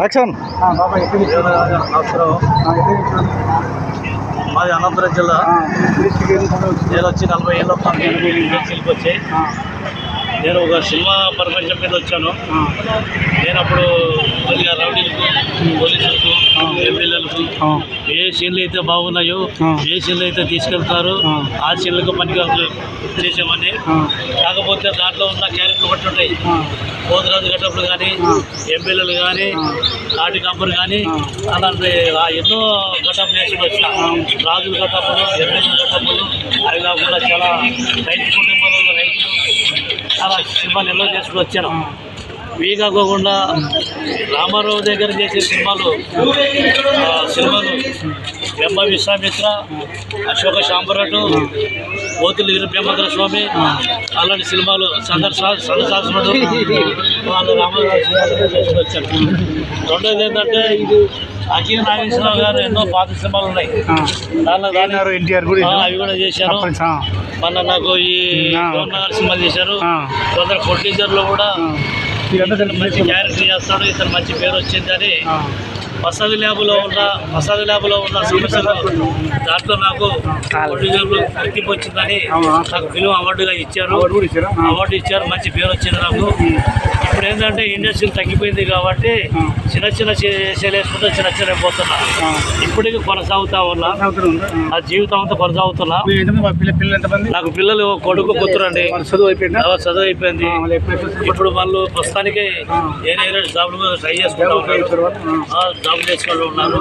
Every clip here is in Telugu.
యాక్షన్. మాది అనంతపురం జిల్లా. నేను వచ్చి 40 ఏళ్ళ ఇండస్ట్రీకి వచ్చాయి. నేను ఒక సినిమా ప్రపంచం మీద వచ్చాను. నేను అప్పుడు కొద్దిగా రౌడీలకు, పోలీసులకు, ఎమ్మెల్యేలకు ఏ సీన్లు అయితే బాగున్నాయో, ఏ సీన్లు అయితే తీసుకెళ్తారో ఆ సీన్లకు పనికి చేసామని. కాకపోతే దాంట్లో ఉన్న క్యారెక్టర్ బట్టి ఉంటాయి. పోతురాజు గట్టప్పుడు కానీ, ఎమ్మెల్యేలు కానీ, నాటి కంపరు కానీ, అలాంటి ఎన్నో గట్టపులు వేసుకుని వచ్చిన. రాజుల గట్టపులు, ఎమ్మెల్యేల గట్టపులు, అవి కాకుండా చాలా రైతు కుటుంబాలలో రైతులు చాలా సినిమాలు ఎన్నో చేసుకుని వచ్చాను. ఇవి కాకుండా రామారావు దగ్గర చేసే సినిమాలు బ్రహ్మ విశ్వామిత్ర, అశోక శాంబరాటు, పోతులగిరి బ్రహ్మేంద్ర స్వామి, అలాంటి సినిమాలు సందర్శాసనుడు వాళ్ళు రామారావు చేసుకుని వచ్చాను. రెండోది ఏంటంటే అఖిల నాగేశ్వరరావు గారు ఎన్నో పాత సినిమాలు ఉన్నాయి. అవి కూడా చేశాను. మొన్న నాకు ఈ గవర్నర్ సినిమా చేశారు. కొందరు ప్రొడ్యూసర్లో కూడా మంచి క్యారెక్టర్ చేస్తాడు, ఇతను మంచి పేరు వచ్చిందని వసతి ల్యాబ్లో ఉన్న సమస్యలు దాంట్లో నాకు ప్రొడ్యూసర్లు గుర్తింపు వచ్చిందని నాకు ఫిలిం అవార్డుగా ఇచ్చారు. అవార్డు ఇచ్చారు, మంచి పేరు వచ్చింది నాకు. ఇప్పుడు ఏంటంటే ఇండస్ట్రీ తగ్గిపోయింది కాబట్టి చిన్న వేసాలు వేసుకుంటే చిన్న పోతున్నా. ఇప్పటికీ కొనసాగుతా ఉన్నా, నా జీవితం అంతా కొనసాగుతున్నా. నాకు పిల్లలు కొడుకు కూతురండి, చదువు అయిపోయింది. ఇప్పుడు వాళ్ళు ప్రస్తుతానికి ఏదైనా జాబ్లు ట్రై చేసుకుంటూ జాబ్ చేసుకుంటూ ఉన్నారు.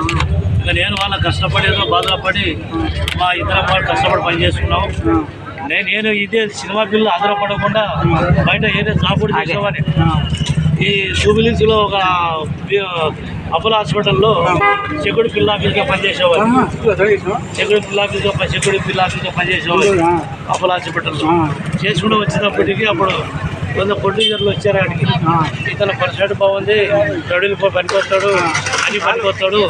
ఇంకా నేను వాళ్ళ కష్టపడేదో బాధపడి మా ఇద్దరం వాళ్ళు కష్టపడి పని చేసుకున్నాం. నేను ఇదే సినిమా పిల్లలు ఆధారపడకుండా బయట ఏదో జాబ్ కూడా చేసేవాడిని. ఈ జూబిలీస్లో ఒక అపోలో హాస్పిటల్లో సెక్యూరిటీ పిల్ల ఆఫీస్గా పనిచేసేవాడు. సెక్యూరిటీ పిల్ల ఆఫీస్గా పనిచేసేవాడు అపోలో హాస్పిటల్లో. చేసుకుంటూ వచ్చినప్పటికీ అప్పుడు కొంత ప్రొడ్యూసర్లు వచ్చారు. అడిగి ఇతను పరిసరాడు బాగుంది, గడులు పనికొస్తాడు అని పనికొస్తాడు,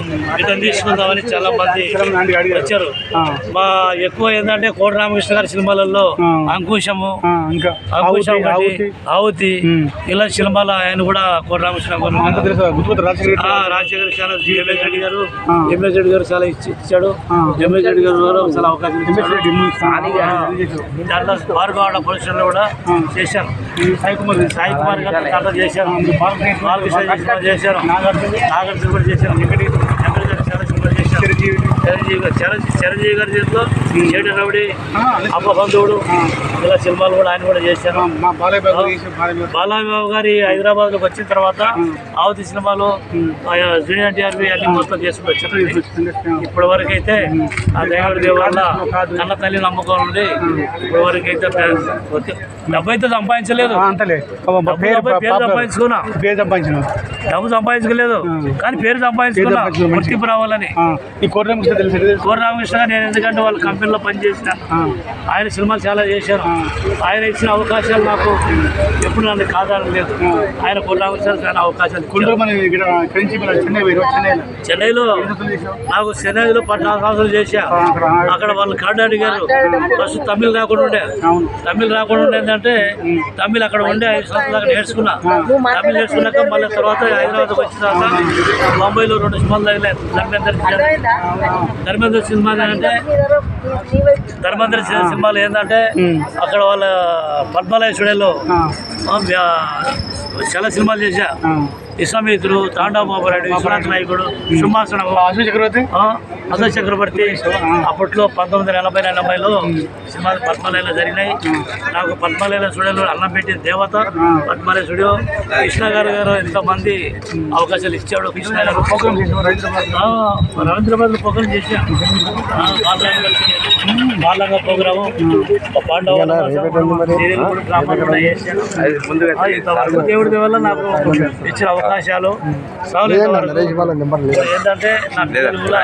ఇతను తీసుకుందామని చాలా మంది వచ్చారు. మా ఎక్కువ ఏంటంటే కోట రామకృష్ణ గారి సినిమాలలో అంకుశము, ఆవుతి ఇలా సినిమాలు ఆయన కూడా కోట రామకృష్ణ రాజశేఖర్ చాలా ఎంఎస్ రెడ్డి గారు చాలా ఇచ్చాడు. ఎంఎస్ రెడ్డి గారు చాలా అవకాశం ఇచ్చాడు. దాంట్లో భార్గవాడ పొజిషన్లో కూడా చేశాను. సాయి కుమార్ గారు చాలా చేశారు. బాలకృష్ణ చేశారు, నాగార్జున కూడా చేశారు. చిరంజీవి గారి చేతిలో చేటి రౌడీ, అప్పబంధువుడు ఇలా సినిమాలు కూడా ఆయన కూడా చేశారు. బాలయ్యబాబు గారి హైదరాబాద్లోకి వచ్చిన తర్వాత ఆవతి సినిమాలు జూనియర్ ఎన్టీఆర్వి అన్ని మొత్తం చేసుకుని వచ్చారు. ఇప్పటి వరకు అయితే ఆ దేవుడి వల్ల కన్న తల్లి నమ్మకం ఉంది. ఇప్పటి వరకు అయితే డబ్బు అయితే సంపాదించలేదు, డబ్బు సంపాదించుకోలేదు కానీ పేరు సంపాదించుకున్నా, గుర్తింపు రావాలని. కోట రామకృష్ణ గారు నేను ఎందుకంటే వాళ్ళ కంపెనీలో పనిచేసిన, ఆయన సినిమాలు చాలా చేశాను. ఆయన ఇచ్చిన అవకాశాలు నాకు ఎప్పుడు నన్ను కాదని లేదు. ఆయన కోట రామకృష్ణ చాలా అవకాశాలు. చెన్నైలో నాకు 14 సంవత్సరాలు చేశా. అక్కడ వాళ్ళు కార్డు అడిగారు. ఫస్ట్ తమిళ్ రాకుండా ఏంటంటే తమిళ్ అక్కడ ఉండే 5 సంవత్సరాలు అక్కడ నేర్చుకున్నా. తమిళ్ నేర్చుకున్నాక మళ్ళీ తర్వాత హైదరాబాద్కి వచ్చిన తర్వాత ముంబైలో 2 సినిమాలు తగిలేదు. ధర్మేంద్ర సినిమా అంటే ధర్మేంద్ర సినిమాలు ఏంటంటే అక్కడ వాళ్ళ పద్మాలయ స్టూడియోలో చాలా సినిమాలు చేశా. విశ్వామిత్రుడు, తాండవ బాబురాడు, విశ్వనాథ నాయకుడు, సింహాసనం, అశోక్ చక్రవర్తి. అప్పట్లో 1980లో సినిమాలు పద్మాలయలో జరిగినాయి. నాకు పద్మాలయ స్టూడియోలో అన్నం పెట్టిన దేవత పద్మాలయ స్టూడియో. కృష్ణ గారు ఎంతమంది అవకాశాలు ఇచ్చాడు. కృష్ణ గారు రవీంద్రబాద్లో ప్రోగ్రాం చేశాను. బాలంగా ప్రోగ్రాము, పాండవ దేవుడి వల్ల నాకు ఇచ్చిన అవకాశాలు ఏంటంటే నా పిల్లలు కూడా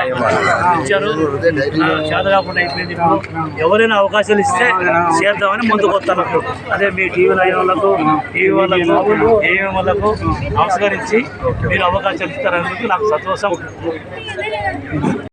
ఇచ్చారు. చేత కాకుండా అయిపోయింది. ఇప్పుడు ఎవరైనా అవకాశాలు ఇస్తే చేద్దామని ముందుకు వస్తాను. అదే మీ టీవీ లైన్ వాళ్ళకు, టీవీ వాళ్ళకు, ఏఎం వాళ్ళకు నమస్కరించి మీరు అవకాశాలు ఇస్తారనేందుకు నాకు సంతోషం.